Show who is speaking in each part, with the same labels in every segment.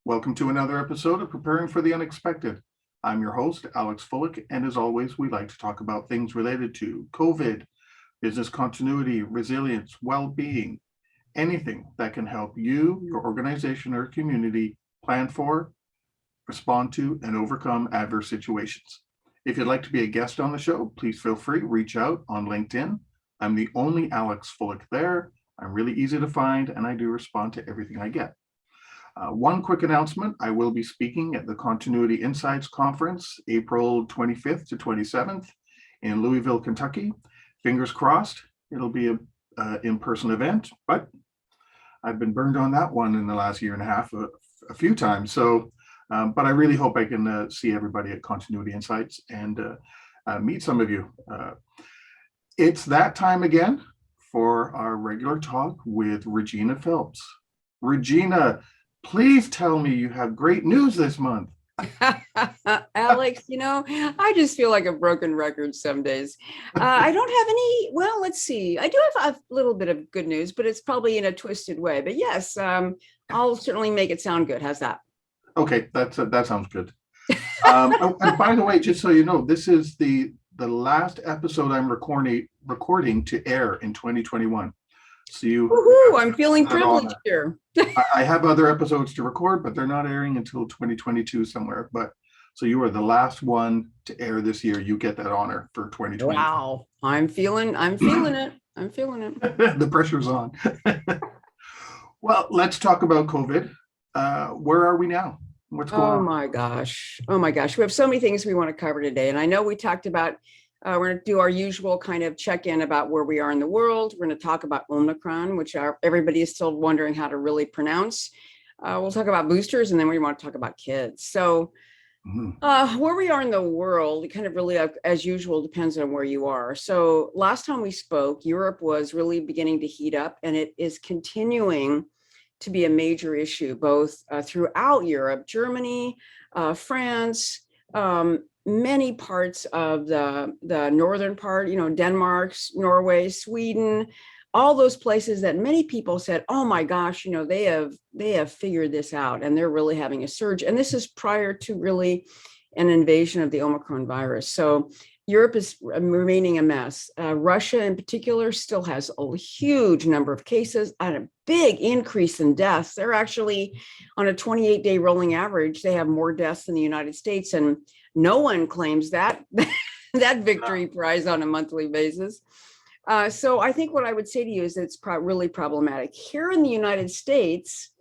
Speaker 1: Welcome to another episode of Preparing for the Unexpected. I'm your host, Alex Fullick, and as always, we like to talk about things related to COVID, business continuity, resilience, well-being, anything that can help you, your organization, or community plan for, respond to, and overcome adverse situations. If you'd like to be a guest on the show, please feel free to reach out on LinkedIn. I'm the only Alex Fullick there. I'm really easy to find, and I do respond to everything I get. One quick announcement, I will be speaking at the Continuity Insights Conference, April 25th to 27th in Louisville, Kentucky. Fingers crossed, it'll be an in-person event, but I've been burned on that one in the last year and a half a few times. So, but I really hope I can see everybody at Continuity Insights and meet some of you. It's that time again for our regular talk with Regina Phelps. Regina, please tell me you have great news this month.
Speaker 2: Alex, I just feel like a broken record some days. I don't have any, well, let's see. I do have a little bit of good news, but it's probably in a twisted way. But yes, I'll certainly make it sound good. How's that?
Speaker 1: Okay, that sounds good. And by the way, just so you know, this is the last episode I'm recording to air in 2021. So
Speaker 2: Woohoo, I'm feeling privileged here.
Speaker 1: I have other episodes to record, but they're not airing until 2022 somewhere. But so you are the last one to air this year. You get that honor for 2020.
Speaker 2: Wow, I'm feeling it. I'm feeling it.
Speaker 1: The pressure's on. Well, let's talk about COVID. Where are we now? What's going on?
Speaker 2: Oh my gosh. We have so many things we want to cover today. And I know we talked about we're going to do our usual kind of check-in about where we are in the world. We're going to talk about Omicron, which everybody is still wondering how to really pronounce. We'll talk about boosters, and then we want to talk about kids. So where we are in the world, it kind of really, as usual, depends on where you are. So last time we spoke, Europe was really beginning to heat up, and it is continuing to be a major issue, both throughout Europe, Germany, France, many parts of the northern part, Denmark, Norway, Sweden, all those places that many people said, oh my gosh, they have figured this out and they're really having a surge. And this is prior to really an invasion of the Omicron virus. So Europe is remaining a mess. Russia in particular still has a huge number of cases and a big increase in deaths. They're actually on a 28-day rolling average. They have more deaths than the United States, and no one claims that victory prize on a monthly basis. So I think what I would say to you is that it's really problematic. Here in the United States,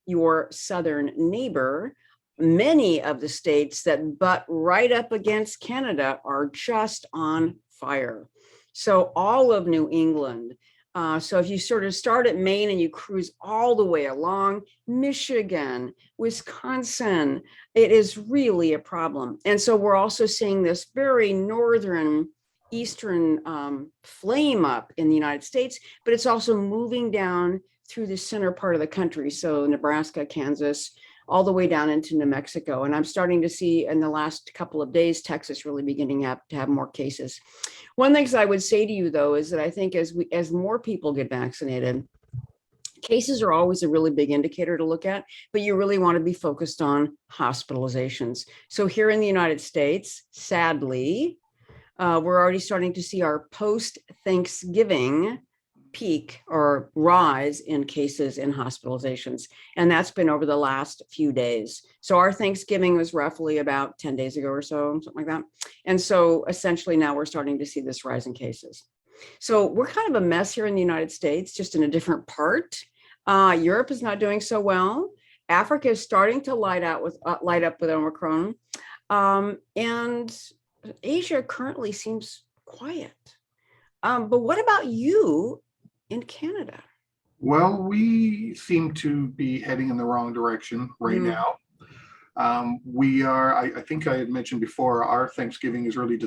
Speaker 2: your southern neighbor, many of the states that butt right up against Canada are just on fire. So all of New England. So if you sort of start at Maine and you cruise all the way along, Michigan, Wisconsin, it is really a problem. And so we're also seeing this very northern, eastern flame up in the United States, but it's also moving down through the center part of the country. So Nebraska, Kansas, all the way down into New Mexico. And I'm starting to see in the last couple of days, Texas really beginning to have more cases. One thing I would say to you, though, is that I think as more people get vaccinated, cases are always a really big indicator to look at, but you really want to be focused on hospitalizations. So here in the United States, sadly, we're already starting to see our post-Thanksgiving peak or rise in cases in hospitalizations. And that's been over the last few days. So our Thanksgiving was roughly about 10 days ago or so, something like that. And so essentially now we're starting to see this rise in cases. So we're kind of a mess here in the United States, just in a different part. Europe is not doing so well. Africa is starting to light up with Omicron. And Asia currently seems quiet. But what about you in Canada?
Speaker 1: Well, we seem to be heading in the wrong direction right now. We are, I think I had mentioned before, our Thanksgiving is early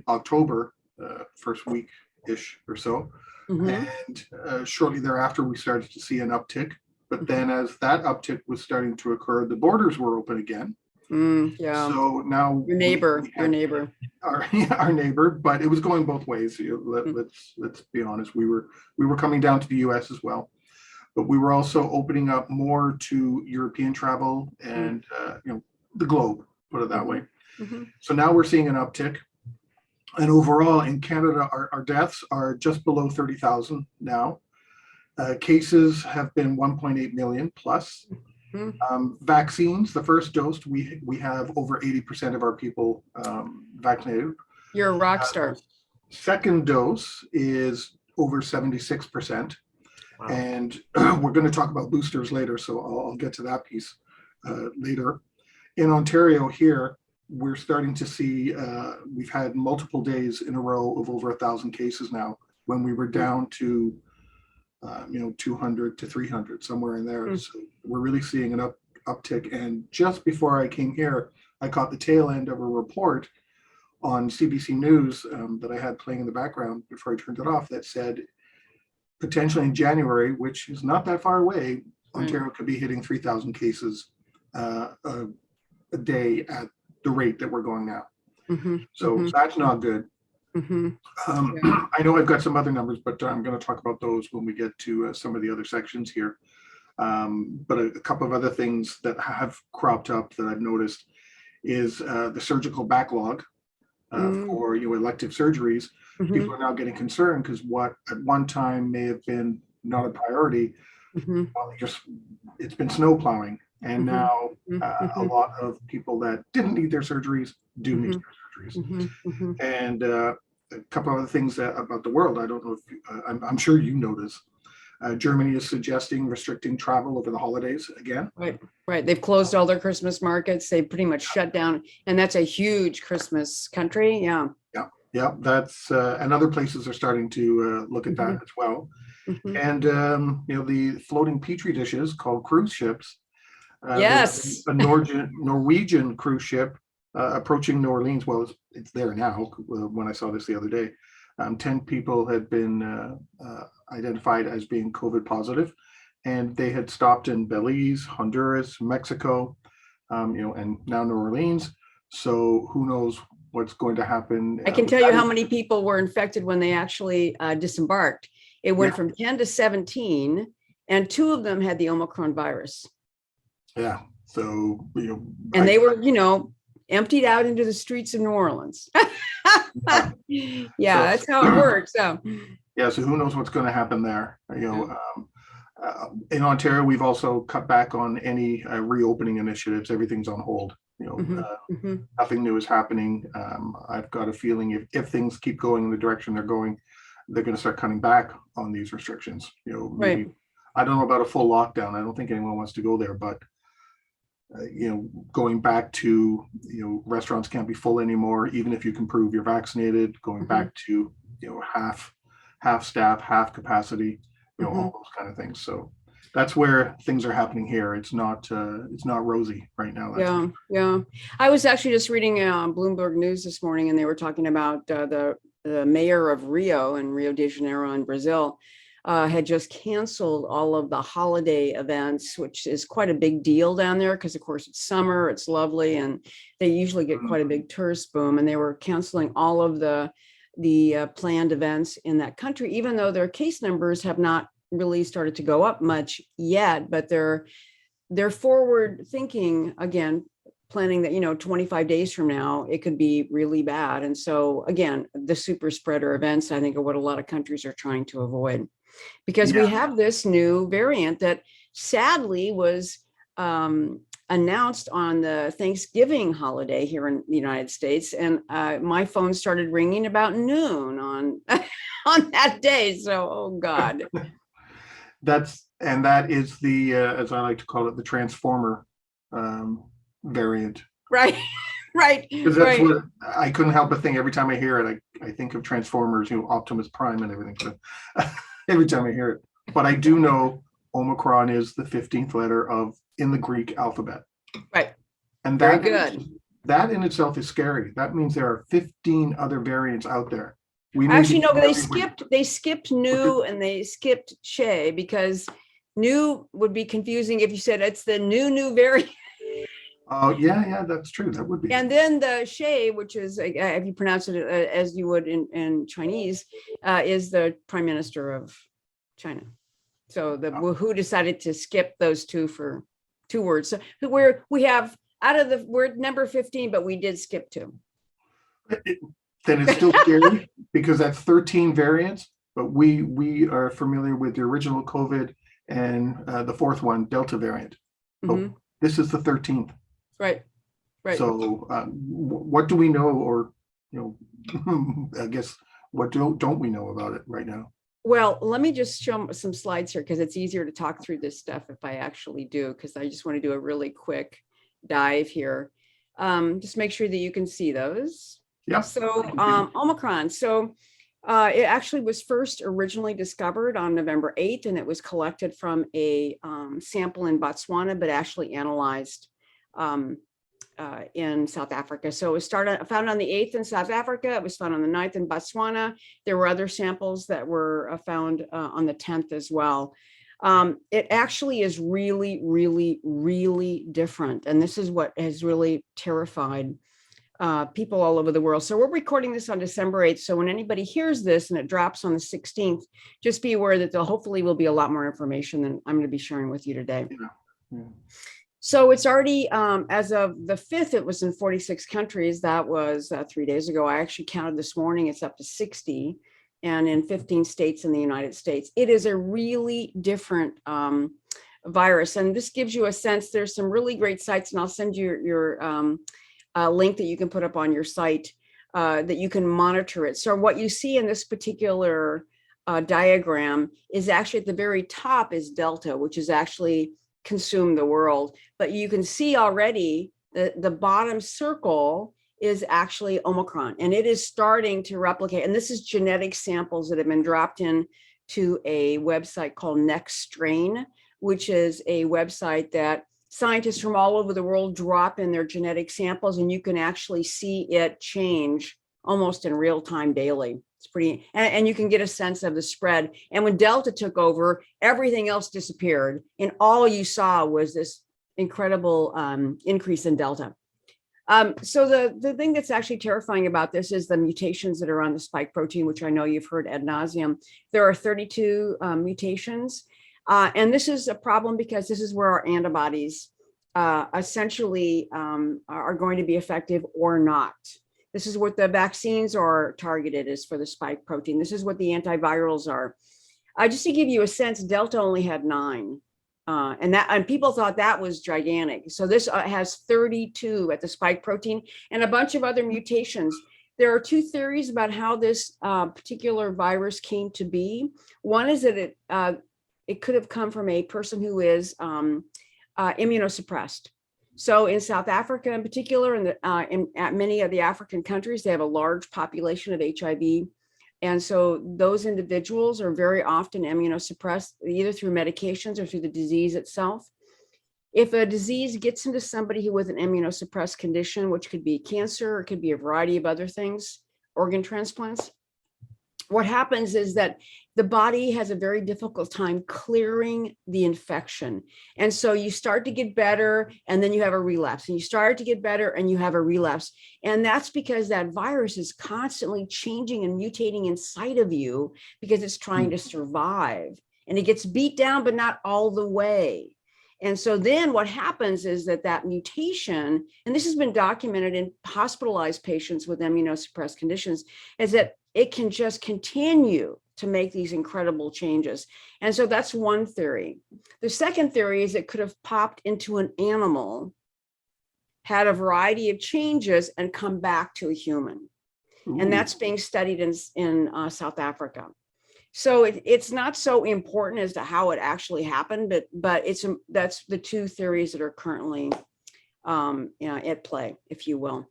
Speaker 1: October, first week-ish or so. And shortly thereafter, we started to see an uptick. But then as that uptick was starting to occur, the borders were open again.
Speaker 2: Yeah.
Speaker 1: So now
Speaker 2: your neighbor,
Speaker 1: our neighbor, but it was going both ways. Let's be honest. We were coming down to the U.S. as well. but we were also opening up more to European travel and the globe, put it that way.
Speaker 2: Mm-hmm.
Speaker 1: So now we're seeing an uptick. And overall in Canada, our deaths are just below 30,000 now. Cases have been 1.8 million plus. Vaccines, the first dose, we have over 80% of our people vaccinated.
Speaker 2: You're a rock star.
Speaker 1: Second dose is over 76%. Wow. And we're going to talk about boosters later, so I'll get to that piece later. In Ontario here, we're starting to see, we've had multiple days in a row of over 1,000 cases now, when we were down to 200 to 300, somewhere in there. So we're really seeing an uptick. And just before I came here, I caught the tail end of a report on CBC News that I had playing in the background before I turned it off, that said potentially in January, which is not that far away, Ontario could be hitting 3,000 cases a day at the rate that we're going now. So that's not good. I know I've got some other numbers, but I'm going to talk about those when we get to some of the other sections here. But a couple of other things that have cropped up that I've noticed is the surgical backlog for elective surgeries. People are now getting concerned because what at one time may have been not a priority, well, it's been snow plowing. And now a lot of people that didn't need their surgeries do need their surgeries. And a couple of other things about the world. I don't know if I'm sure you notice. Germany is suggesting restricting travel over the holidays again.
Speaker 2: Right. They've closed all their Christmas markets. They pretty much shut down, and that's a huge Christmas country.
Speaker 1: Yeah. That's and other places are starting to look at that as well. And the floating petri dishes called cruise ships.
Speaker 2: Yes.
Speaker 1: A Norwegian cruise ship approaching New Orleans. Well, it's there now. When I saw this the other day, 10 people had been identified as being COVID positive, and they had stopped in Belize, Honduras, Mexico, and now New Orleans. So who knows what's going to happen?
Speaker 2: I can tell you how many people were infected when they actually disembarked. It went from 10 to 17, and 2 of them had the Omicron virus.
Speaker 1: Yeah. So,
Speaker 2: and they were, emptied out into the streets of New Orleans. That's how it works. So
Speaker 1: who knows what's going to happen there? In Ontario, we've also cut back on any reopening initiatives. Everything's on hold. Nothing new is happening. I've got a feeling if things keep going in the direction they're going, they're going to start cutting back on these restrictions. Maybe, I don't know about a full lockdown. I don't think anyone wants to go there, but going back to, restaurants can't be full anymore, even if you can prove you're vaccinated, going back to, half staff, half capacity, all those kind of things. So that's where things are happening here. It's not rosy right now.
Speaker 2: Yeah. I was actually just reading Bloomberg News this morning, and they were talking about the mayor of Rio de Janeiro in Brazil had just canceled all of the holiday events, which is quite a big deal down there because, of course, it's summer, it's lovely, and they usually get quite a big tourist boom. And they were canceling all of the planned events in that country, even though their case numbers have not really started to go up much yet. But they're forward thinking, again, planning that 25 days from now it could be really bad. And so again, the super spreader events, I think, are what a lot of countries are trying to avoid, because we have this new variant that sadly was announced on the Thanksgiving holiday here in the United States, and my phone started ringing about noon on on that day. So, oh God.
Speaker 1: That is the as I like to call it, the Transformer variant.
Speaker 2: Right.
Speaker 1: Because that's what I couldn't help but think every time I hear it. I think of Transformers, Optimus Prime and everything. So every time I hear it. But I do know Omicron is the 15th letter in the Greek alphabet.
Speaker 2: Right.
Speaker 1: And
Speaker 2: very good.
Speaker 1: That in itself is scary. That means there are 15 other variants out there.
Speaker 2: Actually, no, they skipped new and they skipped Shay, because new would be confusing if you said it's the new variant.
Speaker 1: Oh, yeah, that's true. That would be.
Speaker 2: And then the Shay, which is, if you pronounce it as you would in Chinese, is the Prime Minister of China. So the WHO decided to skip those two for 2 words. So we have out of the word number 15, but we did skip 2.
Speaker 1: Then it's still scary because that's 13 variants, but we are familiar with the original COVID and the 4th one, Delta variant.
Speaker 2: Mhm.
Speaker 1: Oh, this is the 13th.
Speaker 2: Right.
Speaker 1: So what do we know, or I guess what don't we know about it right now?
Speaker 2: Well, let me just show some slides here because it's easier to talk through this stuff if I actually do, because I just want to do a really quick dive here. Just make sure that you can see those.
Speaker 1: Yeah.
Speaker 2: So Omicron. So it actually was first originally discovered on November 8th, and it was collected from a sample in Botswana, but actually analyzed in South Africa. So it was found on the 8th in South Africa. It was found on the 9th in Botswana. There were other samples that were found on the 10th as well. It actually is really, really, really different. And this is what has really terrified people all over the world. So we're recording this on December 8th. So when anybody hears this and it drops on the 16th, just be aware that there hopefully will be a lot more information than I'm going to be sharing with you today.
Speaker 1: Yeah.
Speaker 2: So it's already, as of the 5th, it was in 46 countries. That was 3 days ago. I actually counted this morning, it's up to 60, and in 15 states in the United States. It is a really different virus. And this gives you a sense. There's some really great sites, and I'll send you your link that you can put up on your site that you can monitor it. So what you see in this particular diagram is actually at the very top is Delta, which is actually consume the world. But you can see already the bottom circle is actually Omicron, and it is starting to replicate. And this is genetic samples that have been dropped in to a website called Next Strain, which is a website that scientists from all over the world drop in their genetic samples, and you can actually see it change almost in real time daily. It's pretty, and you can get a sense of the spread. And when Delta took over, everything else disappeared, and all you saw was this incredible increase in Delta. So the thing that's actually terrifying about this is the mutations that are on the spike protein, which I know you've heard ad nauseum. There are 32 mutations, and this is a problem because this is where our antibodies essentially are going to be effective or not. This is what the vaccines are targeted is for the spike protein. This is what the antivirals are. Just to give you a sense, Delta only had 9. And people thought that was gigantic. So this has 32 at the spike protein and a bunch of other mutations. There are 2 theories about how this particular virus came to be. One is that it could have come from a person who is immunosuppressed. So in South Africa in particular, and at many of the African countries, they have a large population of HIV. And so those individuals are very often immunosuppressed, either through medications or through the disease itself. If a disease gets into somebody with an immunosuppressed condition, which could be cancer, or it could be a variety of other things, organ transplants, what happens is that the body has a very difficult time clearing the infection. And so you start to get better, and then you have a relapse, and you start to get better and you have a relapse. And that's because that virus is constantly changing and mutating inside of you because it's trying to survive, and it gets beat down, but not all the way. And so then what happens is that mutation, and this has been documented in hospitalized patients with immunosuppressed conditions, is that it can just continue to make these incredible changes. And so that's one theory. The second theory is it could have popped into an animal, had a variety of changes, and come back to a human. Ooh. And that's being studied in South Africa. So it's not so important as to how it actually happened, but that's the 2 theories that are currently at play, if you will.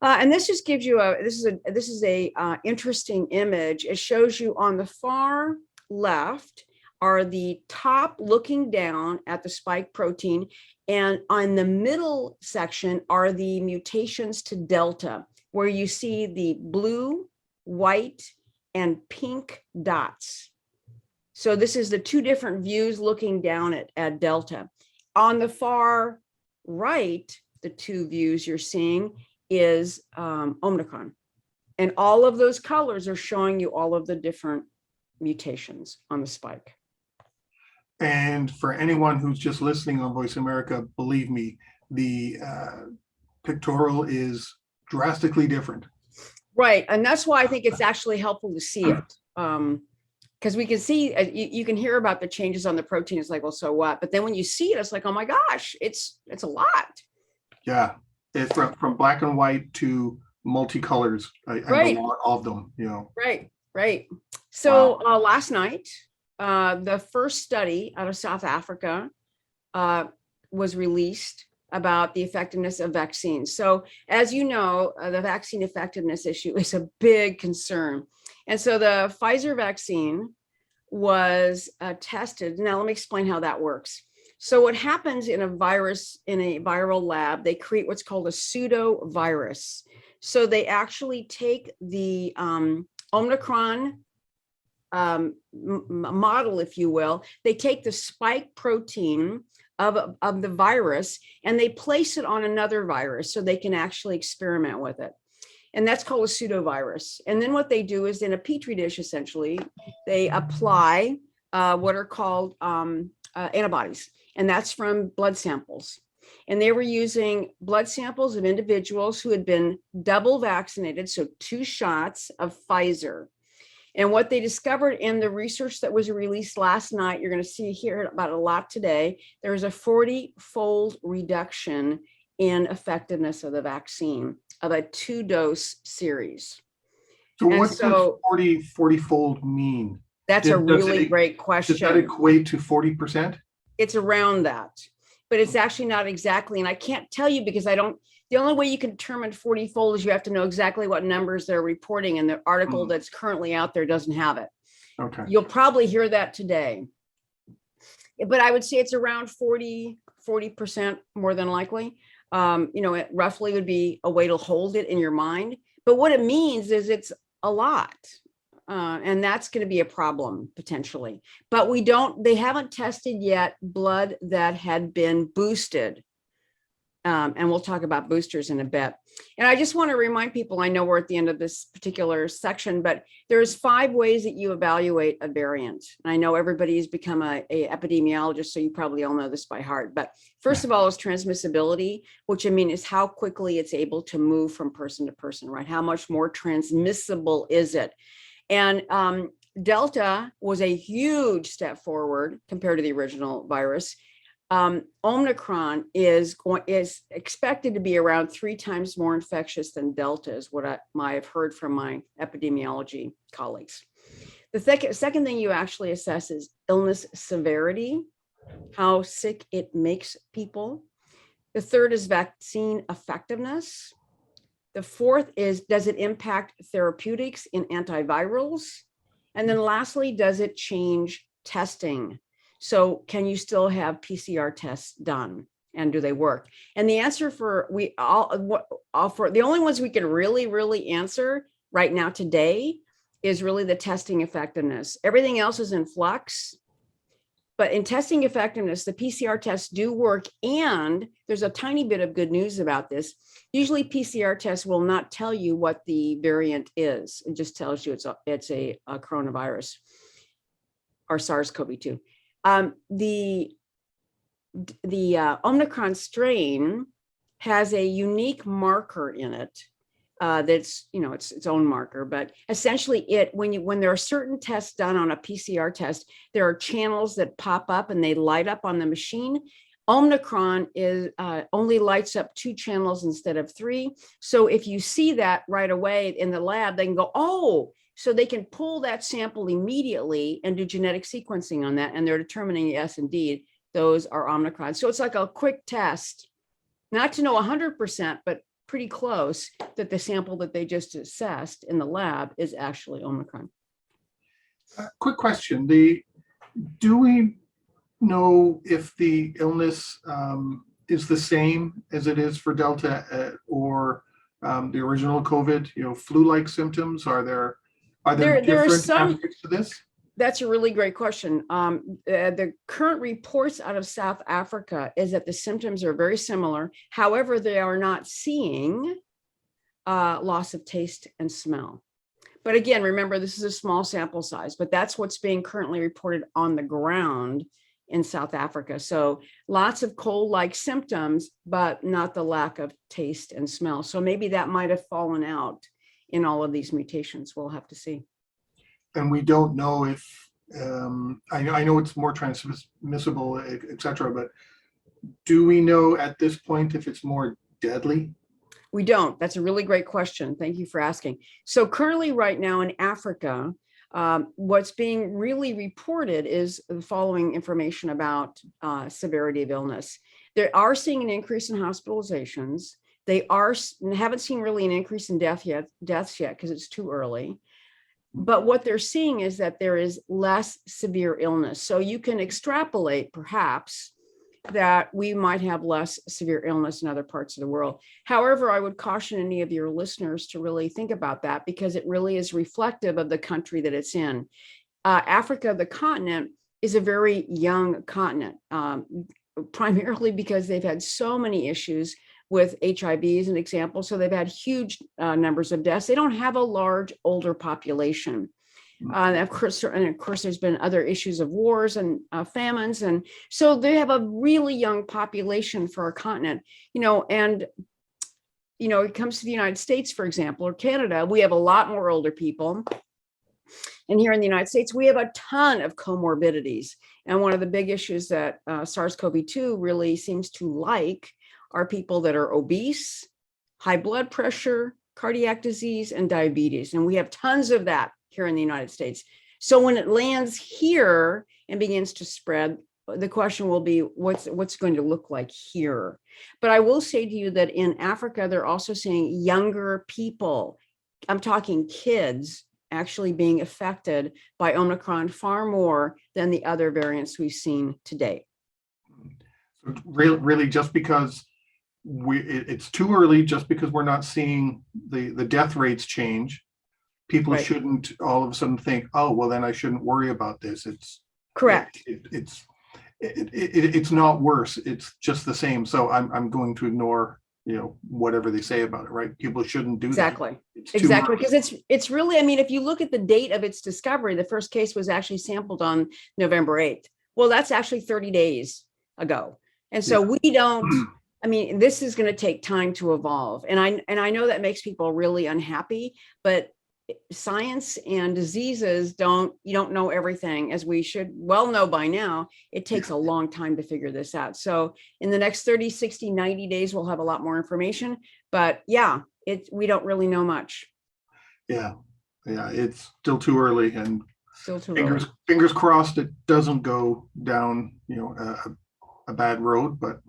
Speaker 2: And this just gives you this is a interesting image. It shows you on the far left are the top looking down at the spike protein, and on the middle section are the mutations to Delta, where you see the blue, white, and pink dots. So this is the 2 different views looking down at Delta. On the far right, the 2 views you're seeing is Omicron. And all of those colors are showing you all of the different mutations on the spike.
Speaker 1: And for anyone who's just listening on Voice America, believe me, the pictorial is drastically different.
Speaker 2: Right. And that's why I think it's actually helpful to see it. Because we can see, you can hear about the changes on the protein. It's like, well, so what? But then when you see it, it's like, oh my gosh, it's a lot.
Speaker 1: Yeah. It's from black and white to multicolors and
Speaker 2: Right.
Speaker 1: a lot of them, you know.
Speaker 2: Right. Right. So
Speaker 1: Wow.
Speaker 2: last night, the first study out of South Africa was released about the effectiveness of vaccines. So as you know, the vaccine effectiveness issue is a big concern. And so the Pfizer vaccine was tested. Now, let me explain how that works. So what happens in a virus, in a viral lab, they create what's called a pseudo virus. So they actually take the Omicron model, if you will. They take the spike protein of the virus and they place it on another virus so they can actually experiment with it. And that's called a pseudovirus. And then what they do is in a petri dish, essentially, they apply what are called antibodies, and that's from blood samples. And they were using blood samples of individuals who had been double vaccinated, so 2 shots of Pfizer. And what they discovered in the research that was released last night, you're going to see here about a lot today, there was a 40-fold reduction in effectiveness of the vaccine of a 2-dose series.
Speaker 1: So
Speaker 2: And
Speaker 1: what's
Speaker 2: so
Speaker 1: 40-fold mean?
Speaker 2: that's a really great
Speaker 1: Does that
Speaker 2: question.
Speaker 1: equate to 40%?
Speaker 2: It's around that, but it's actually not exactly. And I can't tell you because the only way you can determine 40-fold is you have to know exactly what numbers they're reporting, and the article that's currently out there doesn't have it.
Speaker 1: Okay.
Speaker 2: You'll probably hear that today. But I would say it's around 40% more than likely. It roughly would be a way to hold it in your mind. But what it means is it's a lot. And that's going to be a problem potentially. But they haven't tested yet blood that had been boosted. And we'll talk about boosters in a bit. And I just want to remind people, I know we're at the end of this particular section, but there's 5 ways that you evaluate a variant. And I know everybody's become a epidemiologist, so you probably all know this by heart. But first of all is transmissibility, which I mean is how quickly it's able to move from person to person, right? How much more transmissible is it? And Delta was a huge step forward compared to the original virus. Omicron is expected to be around 3 times more infectious than Delta, is what I have heard from my epidemiology colleagues. The second thing you actually assess is illness severity, how sick it makes people. The third is vaccine effectiveness. The fourth is, does it impact therapeutics in antivirals? And then lastly, does it change testing? So can you still have PCR tests done, and do they work? And the answer for the only ones we can really answer right now today is really the testing effectiveness. Everything else is in flux, but in testing effectiveness, the PCR tests do work. And there's a tiny bit of good news about this. Usually PCR tests will not tell you what the variant is. It just tells you it's a coronavirus or SARS-CoV-2. The Omicron strain has a unique marker in it that's, its own marker, but essentially when there are certain tests done on a PCR test, there are channels that pop up and they light up on the machine. Omicron only lights up 2 channels instead of 3. So if you see that right away in the lab, they can go, oh, so they can pull that sample immediately and do genetic sequencing on that. And they're determining, yes, indeed, those are Omicron. So it's like a quick test, not to know 100%, but pretty close that the sample that they just assessed in the lab is actually Omicron.
Speaker 1: Quick question. Do we know if the illness is the same as it is for Delta or the original COVID, flu-like symptoms? Are there different aspects to this?
Speaker 2: That's a really great question. The current reports out of South Africa is that the symptoms are very similar. However, they are not seeing loss of taste and smell. But again, remember, this is a small sample size, but that's what's being currently reported on the ground in South Africa. So lots of cold-like symptoms, but not the lack of taste and smell. So maybe that might have fallen out in all of these mutations. We'll have to see.
Speaker 1: And we don't know if, I know it's more transmissible, et cetera, but do we know at this point if it's more deadly?
Speaker 2: We don't. That's a really great question. Thank you for asking. So currently right now in Africa, what's being really reported is the following information about severity of illness. They are seeing an increase in hospitalizations. They haven't seen really an increase in deaths yet because it's too early. But what they're seeing is that there is less severe illness. So you can extrapolate perhaps that we might have less severe illness in other parts of the world. However, I would caution any of your listeners to really think about that because it really is reflective of the country that it's in. Africa, the continent, is a very young continent, primarily because they've had so many issues with HIV as an example. So they've had huge numbers of deaths. They don't have a large older population. Of course, there's been other issues of wars and famines. And so they have a really young population for our continent, and, it comes to the United States, for example, or Canada, we have a lot more older people. And here in the United States, we have a ton of comorbidities. And one of the big issues that SARS-CoV-2 really seems to like are people that are obese, high blood pressure, cardiac disease, and diabetes. And we have tons of that here in the United States. So when it lands here and begins to spread, the question will be, what's going to look like here? But I will say to you that in Africa, they're also seeing younger people, I'm talking kids, actually being affected by Omicron far more than the other variants we've seen to date.
Speaker 1: So really just because it's too early, just because we're not seeing the death rates change, people
Speaker 2: Right.
Speaker 1: shouldn't all of a sudden think, oh, well, then I shouldn't worry about this. It's
Speaker 2: correct.
Speaker 1: It's not worse. It's just the same. So I'm going to ignore, whatever they say about it, right? People shouldn't do
Speaker 2: Exactly.
Speaker 1: that.
Speaker 2: Exactly. Because it's really, if you look at the date of its discovery, the first case was actually sampled on November 8th. Well, that's actually 30 days ago. And so we don't, this is going to take time to evolve. And I know that makes people really unhappy, but science and diseases you don't know everything, as we should well know by now. It takes a long time to figure this out. So in the next 30, 60, 90 days, we'll have a lot more information, but we don't really know much.
Speaker 1: Yeah. It's still too early, and
Speaker 2: still too early.
Speaker 1: Fingers crossed it doesn't go down, a bad road, but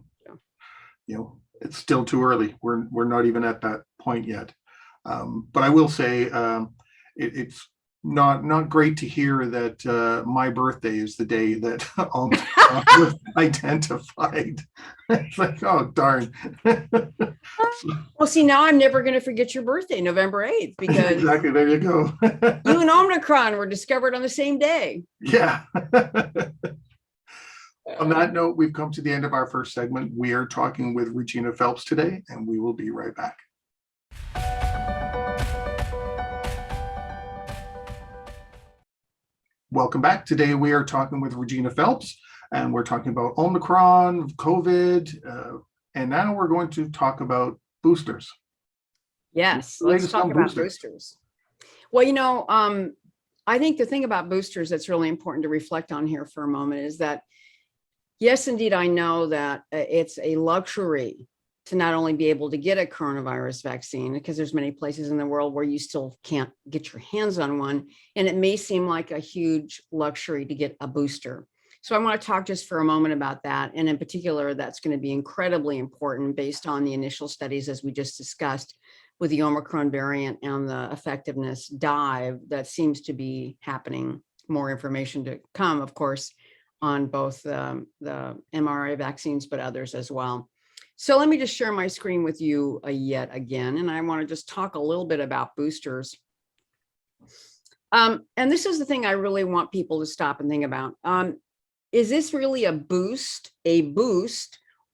Speaker 1: it's still too early. We're not even at that point yet. But I will say it's not great to hear that my birthday is the day that Omicron was identified. It's like, oh, darn.
Speaker 2: Well, see, now I'm never going to forget your birthday, November 8th, because
Speaker 1: exactly, there you go.
Speaker 2: You and Omicron were discovered on the same day.
Speaker 1: Yeah. On that note, we've come to the end of our first segment. We are talking with Regina Phelps today, and we will be right back. Welcome back. Today we are talking with Regina Phelps, and we're talking about Omicron, COVID, and now we're going to talk about boosters.
Speaker 2: Yes, let's talk about boosters. Well, I think the thing about boosters that's really important to reflect on here for a moment is that, yes, indeed, I know that it's a luxury to not only be able to get a coronavirus vaccine, because there's many places in the world where you still can't get your hands on one. And it may seem like a huge luxury to get a booster. So I want to talk just for a moment about that. And in particular, that's going to be incredibly important based on the initial studies, as we just discussed, with the Omicron variant and the effectiveness dive that seems to be happening. More information to come, of course, on both the mRNA vaccines, but others as well. So let me just share my screen with you yet again, and I want to just talk a little bit about boosters. And this is the thing I really want people to stop and think about. Is this really a boost,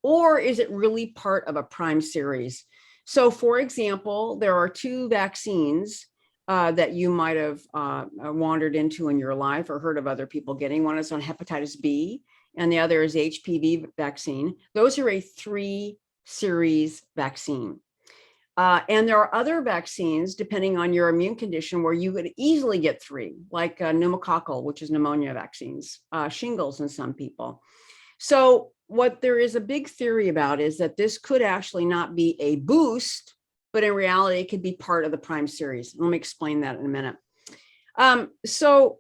Speaker 2: or is it really part of a prime series? So for example, there are two vaccines that you might have wandered into in your life or heard of other people getting. One is on hepatitis B, and the other is HPV vaccine. Those are a 3-series vaccine. And there are other vaccines, depending on your immune condition, where you could easily get 3, like pneumococcal, which is pneumonia vaccines, shingles in some people. So what there is a big theory about is that this could actually not be a boost, but in reality, it could be part of the prime series. Let me explain that in a minute. So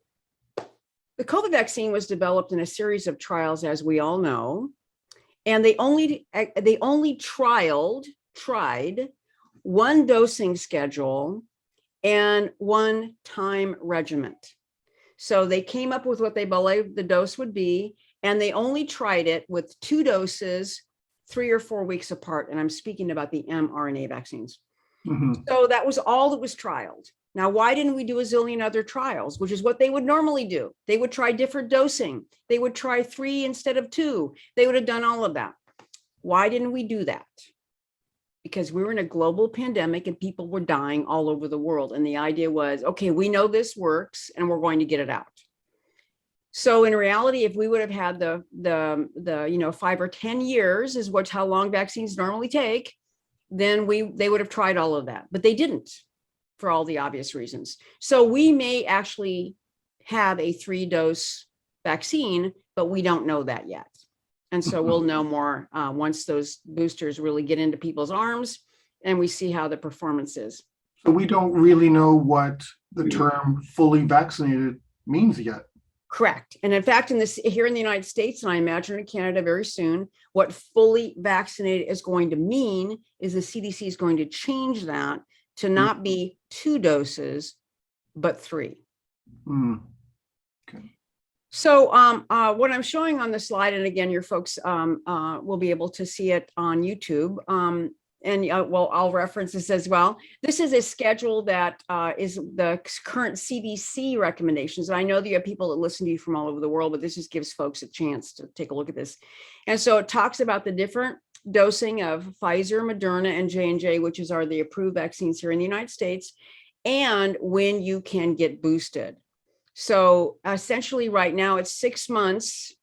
Speaker 2: the COVID vaccine was developed in a series of trials, as we all know, and they only tried one dosing schedule and one time regimen. So they came up with what they believed the dose would be, and they only tried it with 2 doses, 3 or 4 weeks apart. And I'm speaking about the mRNA vaccines. So that was all that was trialed. Now, why didn't we do a zillion other trials, which is what they would normally do? They would try different dosing. They would try 3 instead of 2. They would have done all of that. Why didn't we do that? Because we were in a global pandemic and people were dying all over the world. And the idea was, okay, we know this works and we're going to get it out. So in reality, if we would have had the 5 or 10 years is how long vaccines normally take, then they would have tried all of that, but they didn't, for all the obvious reasons. So we may actually have a 3-dose vaccine, but we don't know that yet. And so we'll know more once those boosters really get into people's arms and we see how the performance is.
Speaker 1: So we don't really know what the term fully vaccinated means yet.
Speaker 2: Correct. And in fact, here in the United States, and I imagine in Canada very soon, what fully vaccinated is going to mean is the CDC is going to change that to not be 2 doses, but 3.
Speaker 1: Okay.
Speaker 2: So what I'm showing on the slide, and again, your folks will be able to see it on YouTube. I'll reference this as well. This is a schedule that is the current CDC recommendations. And I know that you have people that listen to you from all over the world, but this just gives folks a chance to take a look at this. And so it talks about the different dosing of Pfizer, Moderna, and J&J, which are the approved vaccines here in the United States, and when you can get boosted. So essentially right now it's 6 months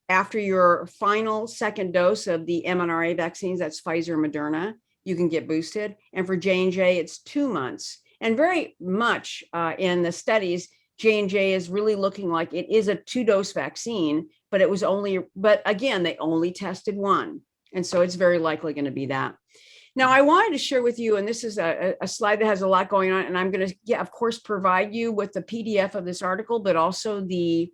Speaker 2: after your final 2nd dose of the mRNA vaccines, that's Pfizer, Moderna, you can get boosted. And for J&J, it's 2 months. And very much in the studies, J&J is really looking like it is a 2-dose vaccine, but again, they only tested 1. And so it's very likely going to be that. Now, I wanted to share with you, and this is a slide that has a lot going on, and I'm going to, of course, provide you with the PDF of this article, but also the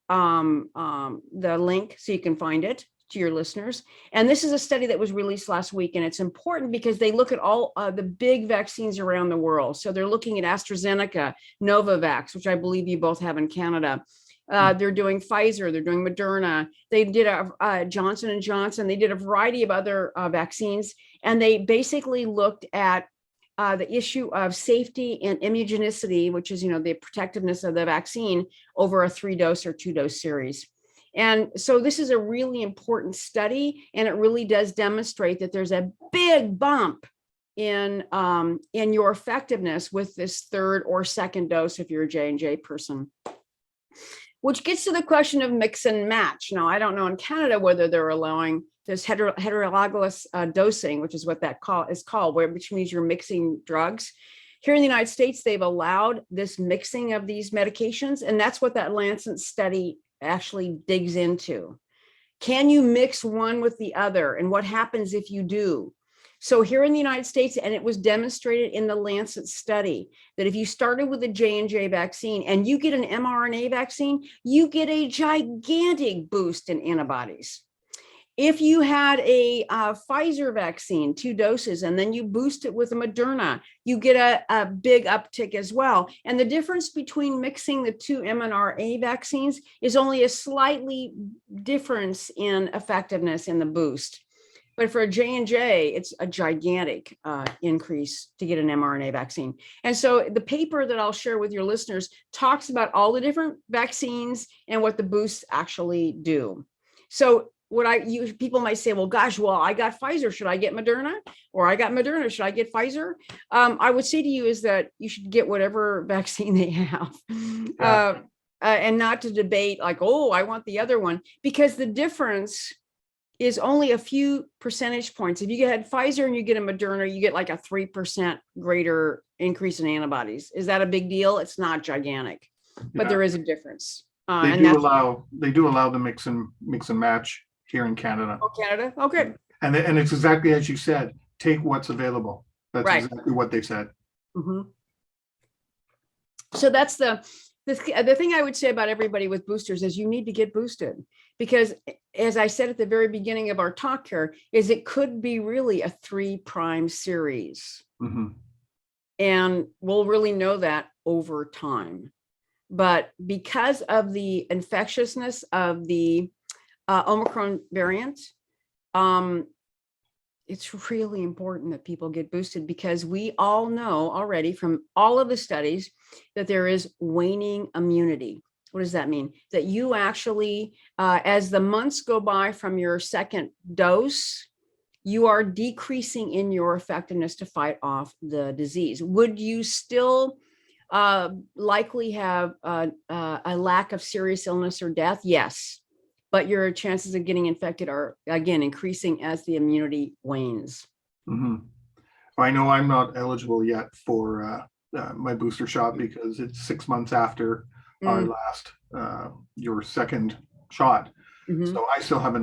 Speaker 2: link so you can find it to your listeners. And this is a study that was released last week, and it's important because they look at all the big vaccines around the world. So they're looking at AstraZeneca, Novavax, which I believe you both have in Canada. They're doing Pfizer, they're doing Moderna. They did a Johnson & Johnson. They did a variety of other vaccines, and they basically looked at the issue of safety and immunogenicity, which is, the protectiveness of the vaccine over a 3-dose or 2-dose series. And so this is a really important study, and it really does demonstrate that there's a big bump in your effectiveness with this 3rd or 2nd dose if you're a J&J person. Which gets to the question of mix and match. Now, I don't know in Canada whether they're allowing this heterologous dosing, which is what that is called, which means you're mixing drugs. Here in the United States, they've allowed this mixing of these medications, and that's what that Lancet study actually digs into. Can you mix one with the other, and what happens if you do? So here in the United States, and it was demonstrated in the Lancet study, that if you started with a J&J vaccine and you get an mRNA vaccine, you get a gigantic boost in antibodies. If you had a Pfizer vaccine, 2 doses, and then you boost it with a Moderna, you get a big uptick as well. And the difference between mixing the 2 mRNA vaccines is only a slightly difference in effectiveness in the boost. But for a J&J, it's a gigantic increase to get an mRNA vaccine. And so the paper that I'll share with your listeners talks about all the different vaccines and what the boosts actually do. So people might say, well, gosh, well, I got Pfizer. Should I get Moderna? Or I got Moderna. Should I get Pfizer? I would say to you is that you should get whatever vaccine they have.
Speaker 1: Yeah.
Speaker 2: And not to debate like, oh, I want the other one, because the difference is only a few percentage points. If you had Pfizer and you get a Moderna, you get like a 3% greater increase in antibodies. Is that a big deal? It's not gigantic, but there is a difference.
Speaker 1: They do allow the mix and match here in Canada.
Speaker 2: Oh, Canada? Okay.
Speaker 1: And it's exactly as you said, take what's available. That's
Speaker 2: right.
Speaker 1: Exactly what they said.
Speaker 2: Mm-hmm. So that's the thing I would say about everybody with boosters is you need to get boosted, because as I said at the very beginning of our talk here, is it could be really a 3' series.
Speaker 1: Mm-hmm.
Speaker 2: And we'll really know that over time. But because of the infectiousness of the Omicron variant, it's really important that people get boosted, because we all know already from all of the studies that there is waning immunity. What does that mean? That you actually, as the months go by from your second dose, you are decreasing in your effectiveness to fight off the disease. Would you still likely have a lack of serious illness or death? Yes. But your chances of getting infected are, again, increasing as the immunity wanes.
Speaker 1: Mm-hmm. I know I'm not eligible yet for my booster shot because it's 6 months after our last, your second shot. Mm-hmm. So I still have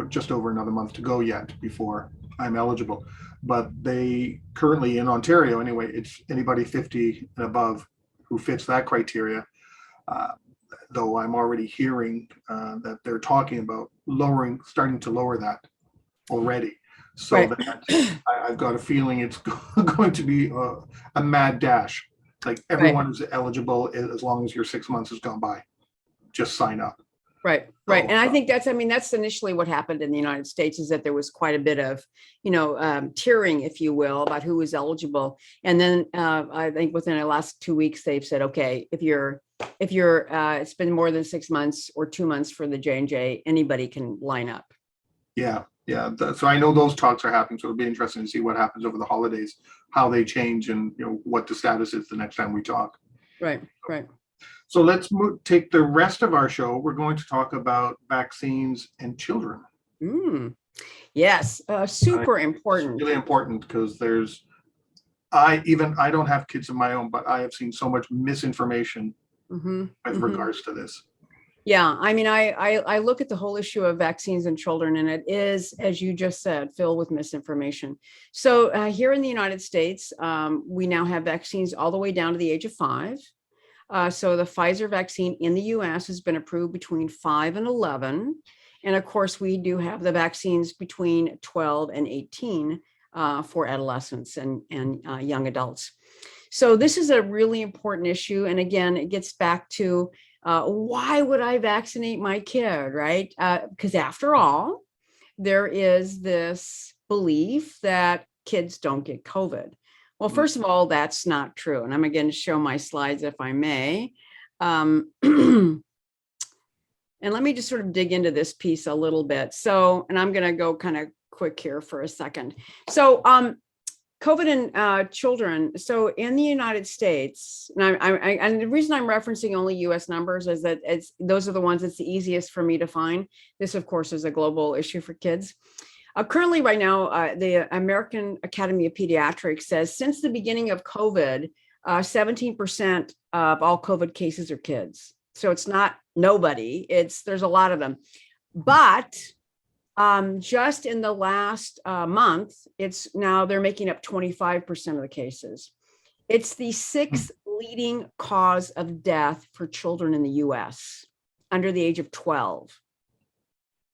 Speaker 1: just over another month to go yet before I'm eligible. But they currently in Ontario, anyway, it's anybody 50 and above who fits that criteria. Though I'm already hearing that they're talking about starting to lower that already. So right. That I've got a feeling it's going to be a mad dash. Like everyone is eligible as long as your 6 months has gone by. Just sign up.
Speaker 2: Right. And I think that's initially what happened in the United States, is that there was quite a bit of, tiering, if you will, about who was eligible. And then I think within the last 2 weeks, they've said, okay, if you're it's been more than 6 months or 2 months for the J&J, anybody can line up.
Speaker 1: Yeah. So I know those talks are happening. So it'll be interesting to see what happens over the holidays, how they change, and what the status is the next time we talk.
Speaker 2: Right.
Speaker 1: So let's take the rest of our show. We're going to talk about vaccines and children.
Speaker 2: Yes, super important.
Speaker 1: It's really important because I don't have kids of my own, but I have seen so much misinformation with regards to this.
Speaker 2: Yeah, I mean, I look at the whole issue of vaccines and children, and it is, as you just said, filled with misinformation. So here in the United States, we now have vaccines all the way down to the age of 5. So the Pfizer vaccine in the US has been approved between 5 and 11. And of course, we do have the vaccines between 12 and 18 for adolescents and young adults. So this is a really important issue. And again, it gets back to why would I vaccinate my kid, right? Because after all, there is this belief that kids don't get COVID. Well, first of all, that's not true. And I'm going to show my slides if I may. And let me just sort of dig into this piece a little bit. So, and I'm going to go kind of quick here for a second. So COVID in children. So in the United States, and the reason I'm referencing only US numbers is that those are the ones that's the easiest for me to find. This, of course, is a global issue for kids. Currently, right now, the American Academy of Pediatrics says since the beginning of COVID, 17% of all COVID cases are kids. So it's not nobody, there's a lot of them. But just in the last month, they're making up 25% of the cases. It's the 6th leading cause of death for children in the US under the age of 12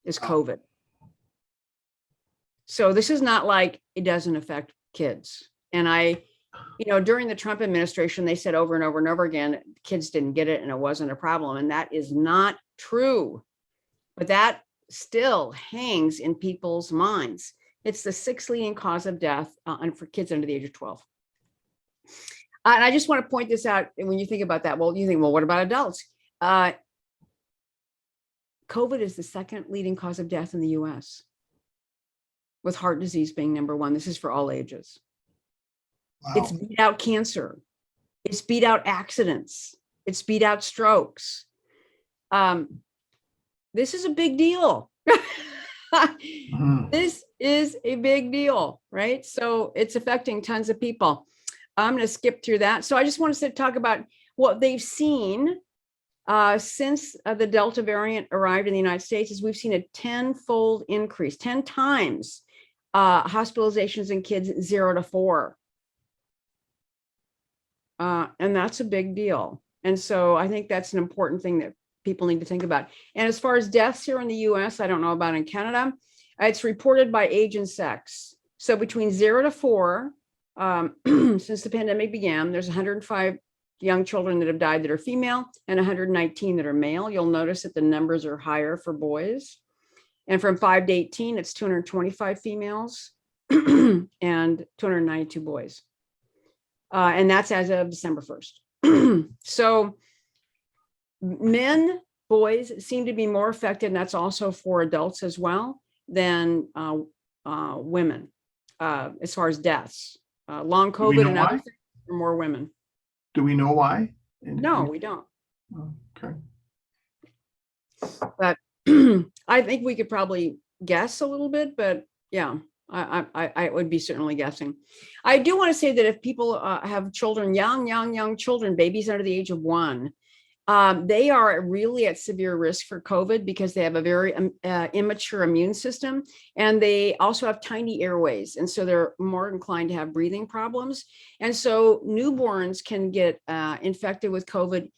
Speaker 2: is COVID. So this is not like it doesn't affect kids. And during the Trump administration, they said over and over and over again, kids didn't get it and it wasn't a problem. And that is not true. But that still hangs in people's minds. It's the 6th leading cause of death for kids under the age of 12. And I just want to point this out. When you think about that, what about adults? COVID is the second leading cause of death in the US, with heart disease being number one. This is for all ages. It's
Speaker 1: Wow.
Speaker 2: beat out cancer. It's beat out accidents. It's beat out strokes. This is a big deal.
Speaker 1: Mhm.
Speaker 2: This is a big deal, right? So it's affecting tons of people. I'm going to skip through that. So I just want to talk about what they've seen since the Delta variant arrived in the United States. Is we've seen a 10-fold increase, 10 times hospitalizations in kids 0 to 4. And that's a big deal. And so I think that's an important thing that people need to think about. And as far as deaths here in the US, I don't know about in Canada, it's reported by age and sex. So between 0 to 4, since the pandemic began, there's 105 young children that have died that are female and 119 that are male. You'll notice that the numbers are higher for boys. And from 5 to 18, it's 225 females and 292 boys. And that's as of December 1st. So boys seem to be more affected, and that's also for adults as well, than women as far as deaths. Long
Speaker 1: Do we
Speaker 2: COVID
Speaker 1: know
Speaker 2: and
Speaker 1: why?
Speaker 2: other things are more women.
Speaker 1: Do we know why?
Speaker 2: No, we don't.
Speaker 1: Okay.
Speaker 2: But I think we could probably guess a little bit, but yeah, I would be certainly guessing. I do want to say that if people have children, young children, babies under the age of 1, they are really at severe risk for COVID because they have a very immature immune system, and they also have tiny airways. And so they're more inclined to have breathing problems. And so newborns can get infected with COVID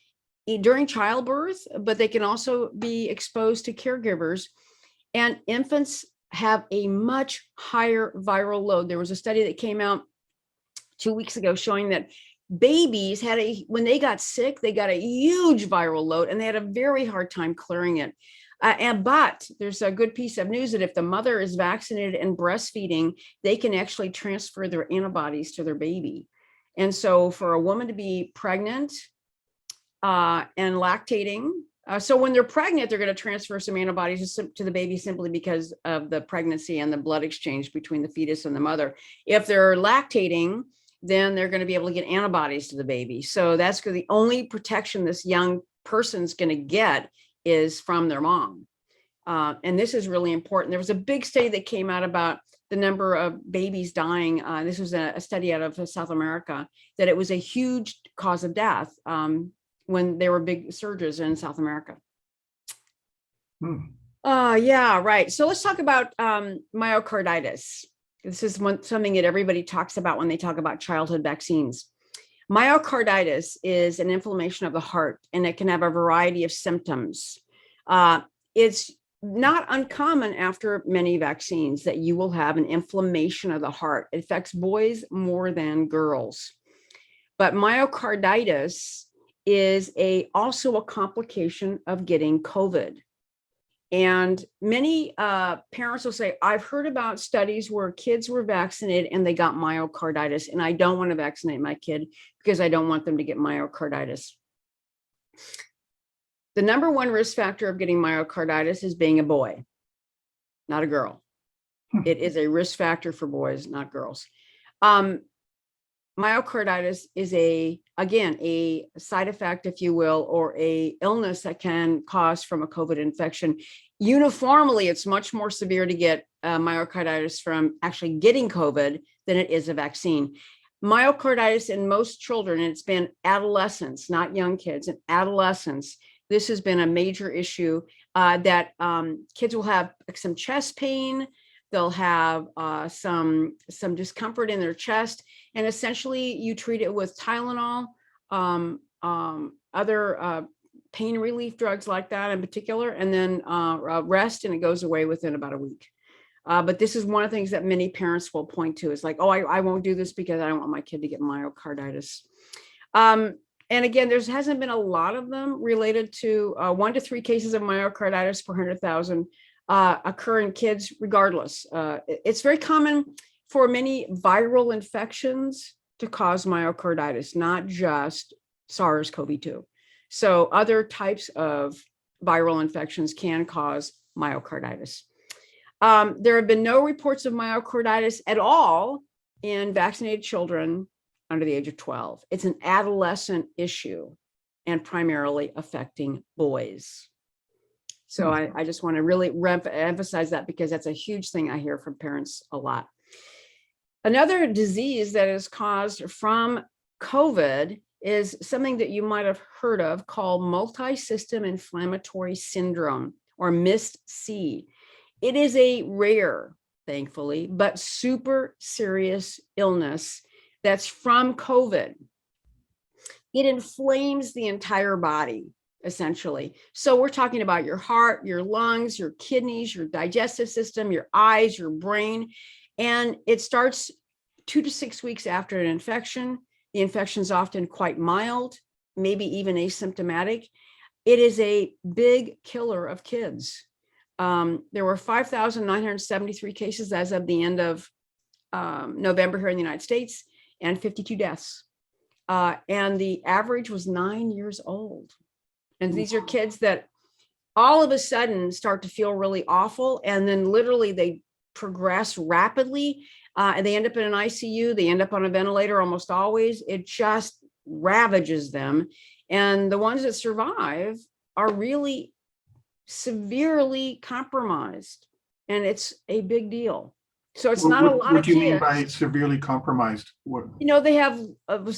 Speaker 2: during childbirth, but they can also be exposed to caregivers. And infants have a much higher viral load. There was a study that came out 2 weeks ago showing that babies when they got sick, they got a huge viral load, and they had a very hard time clearing it. But there's a good piece of news that if the mother is vaccinated and breastfeeding, they can actually transfer their antibodies to their baby. And so for a woman to be pregnant and lactating, so when they're pregnant, they're going to transfer some antibodies to the baby simply because of the pregnancy and the blood exchange between the fetus and the mother. If they're lactating, then they're going to be able to get antibodies to the baby. So that's the only protection this young person's going to get is from their mom. And this is really important. There was a big study that came out about the number of babies dying. This was a study out of South America, that it was a huge cause of death when there were big surges in South America. Yeah, right. So let's talk about myocarditis. This is something that everybody talks about when they talk about childhood vaccines. Myocarditis is an inflammation of the heart, and it can have a variety of symptoms. It's not uncommon after many vaccines that you will have an inflammation of the heart. It affects boys more than girls. But myocarditis is also a complication of getting COVID. And many parents will say, I've heard about studies where kids were vaccinated and they got myocarditis, and I don't want to vaccinate my kid because I don't want them to get myocarditis. The number one risk factor of getting myocarditis is being a boy, not a girl. It is a risk factor for boys, not girls. Myocarditis is a side effect, if you will, or a illness that can cause from a COVID infection. Uniformly, it's much more severe to get myocarditis from actually getting COVID than it is a vaccine. Myocarditis in most children, and it's been adolescents, not young kids, and adolescents, this has been a major issue that kids will have some chest pain. They'll have some discomfort in their chest, and essentially you treat it with Tylenol, other pain relief drugs like that in particular, and then rest, and it goes away within about a week. But this is one of the things that many parents will point to is like, oh, I won't do this because I don't want my kid to get myocarditis. And again, there hasn't been a lot of them related to 1 to 3 cases of myocarditis per 100,000 occur in kids regardless. It's very common for many viral infections to cause myocarditis, not just SARS-CoV-2. So other types of viral infections can cause myocarditis. There have been no reports of myocarditis at all in vaccinated children under the age of 12. It's an adolescent issue and primarily affecting boys. So I just want to really emphasize that, because that's a huge thing I hear from parents a lot. Another disease that is caused from COVID is something that you might have heard of called multi-system inflammatory syndrome, or MIS-C. It is a rare, thankfully, but super serious illness that's from COVID. It inflames the entire body, essentially. So we're talking about your heart, your lungs, your kidneys, your digestive system, your eyes, your brain. And it starts 2 to 6 weeks after an infection. The infection is often quite mild, maybe even asymptomatic. It is a big killer of kids. There were 5,973 cases as of the end of November here in the United States, and 52 deaths. And the average was 9 years old. And these are kids that all of a sudden start to feel really awful. And then literally they progress rapidly. And they end up in an ICU. They end up on a ventilator almost always. It just ravages them. And the ones that survive are really severely compromised. And it's a big deal. So it's not a lot of kids.
Speaker 1: What do you mean by severely compromised?
Speaker 2: They have,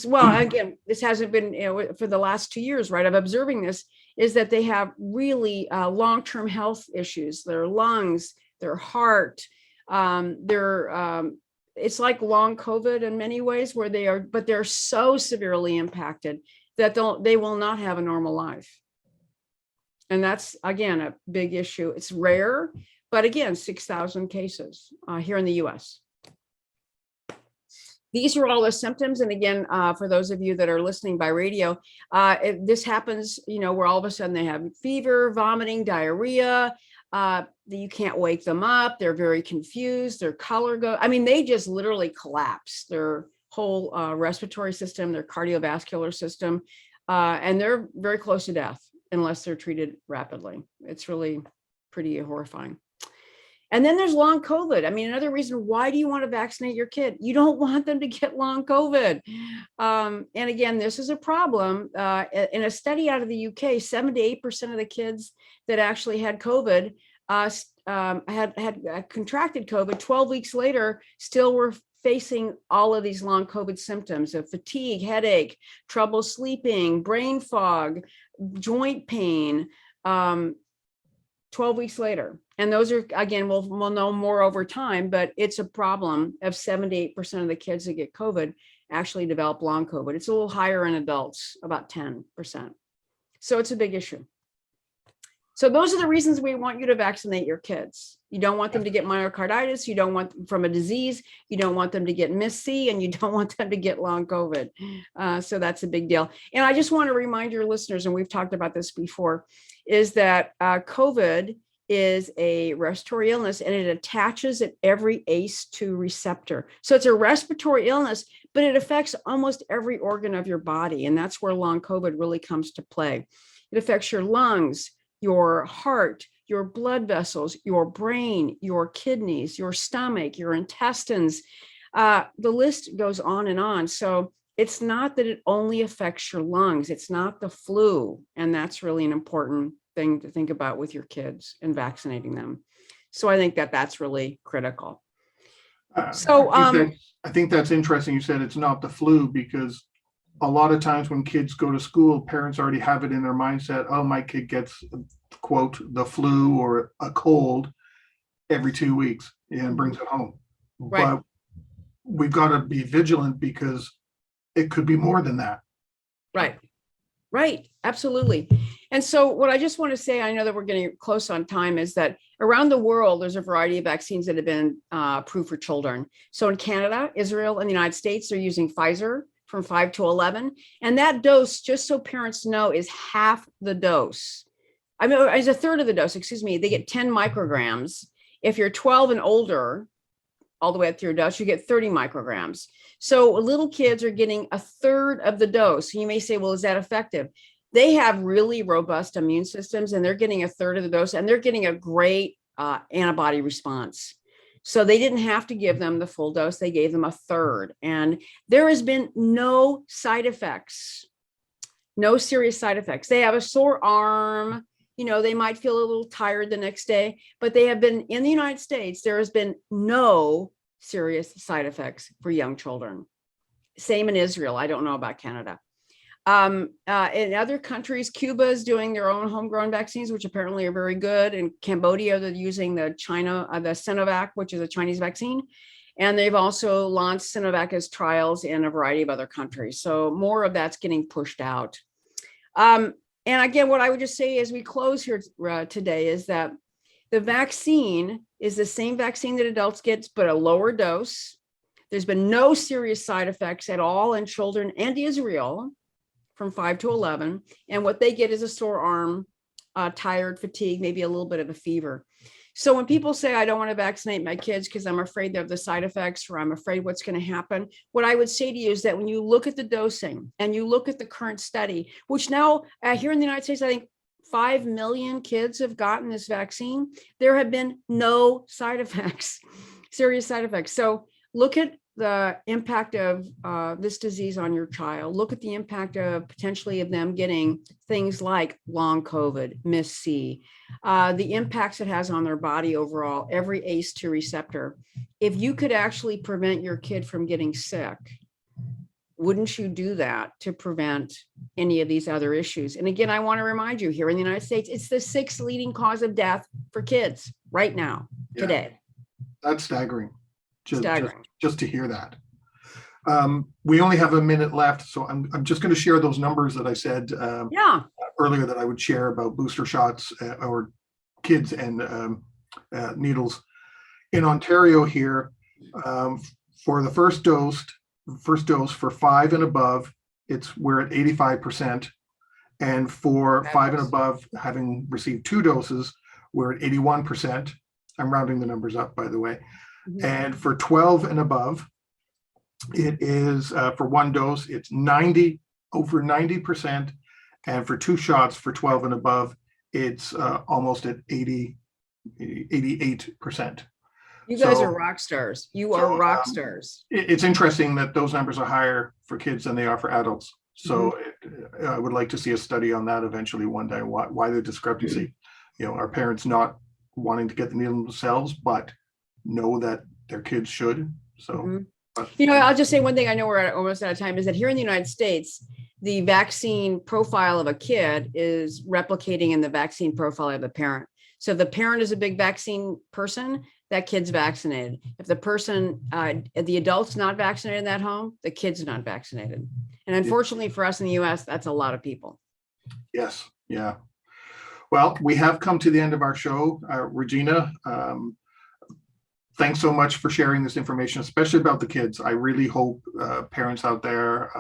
Speaker 2: well, again, this hasn't been, for the last 2 years, right, of observing this, is that they have really long-term health issues, their lungs, their heart, it's like long COVID in many ways, where but they're so severely impacted that they will not have a normal life. And that's, again, a big issue. It's rare, but again, 6,000 cases here in the US. These are all the symptoms. And again, for those of you that are listening by radio, this happens, where all of a sudden they have fever, vomiting, diarrhea, you can't wake them up. They're very confused. Their color they just literally collapse. Their whole respiratory system, their cardiovascular system, and they're very close to death unless they're treated rapidly. It's really pretty horrifying. And then there's long COVID. Another reason, why do you want to vaccinate your kid? You don't want them to get long COVID. And again, this is a problem. In a study out of the UK, 7 to 8% of the kids that actually had COVID had contracted COVID 12 weeks later, still were facing all of these long COVID symptoms of fatigue, headache, trouble sleeping, brain fog, joint pain, 12 weeks later. And those are, again, we'll know more over time, but it's a problem of 7 to 8% of the kids that get COVID actually develop long COVID. It's a little higher in adults, about 10%. So it's a big issue. So those are the reasons we want you to vaccinate your kids. You don't want them to get myocarditis. You don't want them from a disease. You don't want them to get MIS-C, and you don't want them to get long COVID. So that's a big deal. And I just want to remind your listeners, and we've talked about this before, is that COVID is a respiratory illness, and it attaches at every ACE2 receptor. So it's a respiratory illness, but it affects almost every organ of your body. And that's where long COVID really comes to play. It affects your lungs, your heart, your blood vessels, your brain, your kidneys, your stomach, your intestines. The list goes on and on. So it's not that it only affects your lungs. It's not the flu. And that's really an important thing to think about with your kids and vaccinating them. So I think that that's really critical.
Speaker 1: I think that's interesting. You said it's not the flu, because a lot of times when kids go to school, parents already have it in their mindset, oh, my kid gets, quote, the flu or a cold every 2 weeks and brings it home.
Speaker 2: Right.
Speaker 1: But we've got to be vigilant, because it could be more than that.
Speaker 2: Right. Absolutely. And so what I just want to say, I know that we're getting close on time, is that around the world, there's a variety of vaccines that have been approved for children. So in Canada, Israel, and the United States, they're using Pfizer from 5 to 11. And that dose, just so parents know, is half the dose. It's a third of the dose, excuse me. They get 10 micrograms. If you're 12 and older, all the way up to your dose, you get 30 micrograms. So little kids are getting a third of the dose. You may say, well, is that effective? they have really robust immune systems, and they're getting a third of the dose, and they're getting a great antibody response. So they didn't have to give them the full dose. They gave them a third. And there has been no side effects, no serious side effects. They have a sore arm. They might feel a little tired the next day, but they have been in the United States. There has been no serious side effects for young children. Same in Israel. I don't know about Canada. In other countries, Cuba is doing their own homegrown vaccines, which apparently are very good. In Cambodia, they're using the Sinovac, which is a Chinese vaccine. And they've also launched Sinovac as trials in a variety of other countries. So more of that's getting pushed out. And again, what I would just say as we close here today is that the vaccine is the same vaccine that adults get, but a lower dose. There's been no serious side effects at all in children and Israel from 5 to 11. And what they get is a sore arm, tired, fatigue, maybe a little bit of a fever. So when people say, I don't want to vaccinate my kids because I'm afraid of the side effects, or I'm afraid what's going to happen, what I would say to you is that when you look at the dosing and you look at the current study, which now here in the United States, I think 5 million kids have gotten this vaccine, there have been no side effects, serious side effects. So look at the impact of this disease on your child. Look at the impact of potentially of them getting things like long COVID, MIS-C, the impacts it has on their body overall, every ACE2 receptor. If you could actually prevent your kid from getting sick, wouldn't you do that to prevent any of these other issues? And again, I want to remind you, here in the United States, it's the 6th leading cause of death for kids right now, today.
Speaker 1: That's staggering.
Speaker 2: Staggering.
Speaker 1: Just to hear that. We only have a minute left, so I'm just going to share those numbers that I said earlier that I would share about booster shots or kids and needles. In Ontario here, for the first dose for 5 and above, we're at 85%, and for 5 and above, having received 2 doses, we're at 81%. I'm rounding the numbers up, by the way. And for 12 and above, it is for 1 dose, it's over 90%. And for 2 shots for 12 and above, it's almost at 88%.
Speaker 2: You guys are rock stars. You are rock stars.
Speaker 1: It's interesting that those numbers are higher for kids than they are for adults. So I would like to see a study on that eventually one day, why the discrepancy. Our parents not wanting to get the needle themselves, but know that their kids should. So,
Speaker 2: I'll just say one thing. I know we're almost out of time. Is that here in the United States, the vaccine profile of a kid is replicating in the vaccine profile of the parent. So if the parent is a big vaccine person, that kid's vaccinated. If the adult's not vaccinated in that home, the kid's not vaccinated. And unfortunately for us in the US, that's a lot of people.
Speaker 1: Yes. Yeah. Well, we have come to the end of our show. Regina, thanks so much for sharing this information, especially about the kids. I really hope parents out there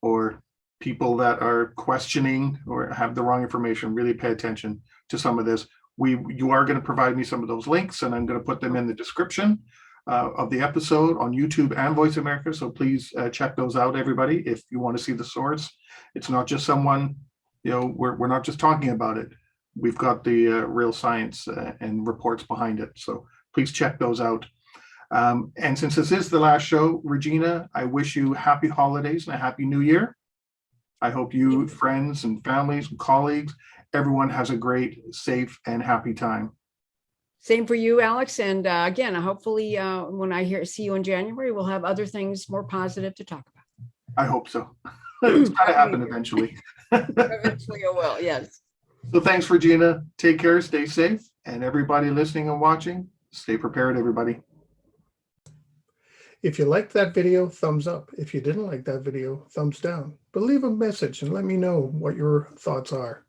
Speaker 1: or people that are questioning or have the wrong information really pay attention to some of this. You are going to provide me some of those links, and I'm going to put them in the description of the episode on YouTube and Voice America. So please check those out, everybody, if you want to see the source. It's not just someone, we're not just talking about it. We've got the real science and reports behind it. So please check those out. And since this is the last show, Regina, I wish you happy holidays and a happy new year. I hope you, friends and families and colleagues, everyone has a great, safe, and happy time.
Speaker 2: Same for you, Alex. And again, hopefully when I see you in January, we'll have other things more positive to talk about.
Speaker 1: I hope so. It's got to happen eventually.
Speaker 2: Eventually it will, yes.
Speaker 1: So thanks, Regina. Take care, stay safe, and everybody listening and watching, stay prepared, everybody.
Speaker 3: If you liked that video, thumbs up. If you didn't like that video, thumbs down. But leave a message and let me know what your thoughts are.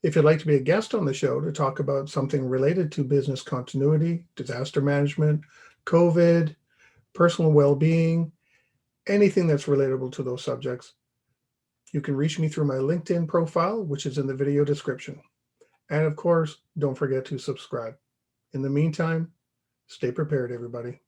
Speaker 3: If you'd like to be a guest on the show to talk about something related to business continuity, disaster management, COVID, personal well-being, anything that's relatable to those subjects, you can reach me through my LinkedIn profile, which is in the video description. And of course, don't forget to subscribe. In the meantime, stay prepared, everybody.